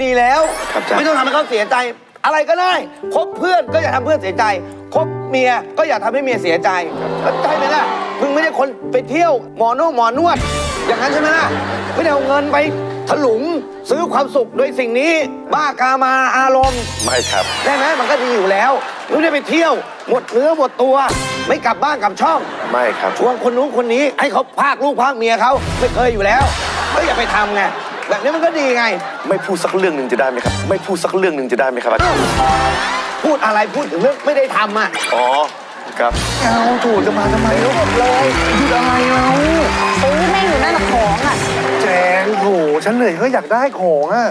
ดีแล้ว ครับจ๊ะ ไม่ต้องทำให้เขาเสียใจ อะไรก็ได้คบเพื่อนก็อย่าทำเพื่อนเสียใจคบเมียก็อย่าทำให้เมียเสียใจใช่ไหมล่ะมึงไม่ได้คนไปเที่ยวหมอนวด อย่างนั้นใช่ไหมล่ะไม่ได้เอาเงินไปถลุงซื้อความสุขโดยสิ่งนี้ บ้ากามาอารมณ์ ไม่ครับ ได้ไหมมันก็ดีอยู่แล้วไม่ได้ไปเที่ยวหมดเนื้อหมดตัว ไม่กลับบ้านกลับช่อง ไม่ครับ ชวนคนนู้นคนนี้ให้เขาพากลูกพากเมียเขาไม่เคยอยู่แล้วก็อย่าไปทำไงแบบนี้มันก็ดีไง ไม่พูดสักเรื่องหนึ่งจะได้ไหมครับ ไม่พูดสักเรื่องหนึ่งจะได้ไหมครับอาจารย์ พูดอะไรพูดถึงเรื่องไม่ได้ทำอ่ะ อ๋อครับ เอาถูกจะมาทำไมลูกเลยหยุดอะไรเรา ซื้อแม่งอยู่นั่นแหละของอ่ะ แจงโถฉันเหนื่อยก็อยากได้ของอ่ะ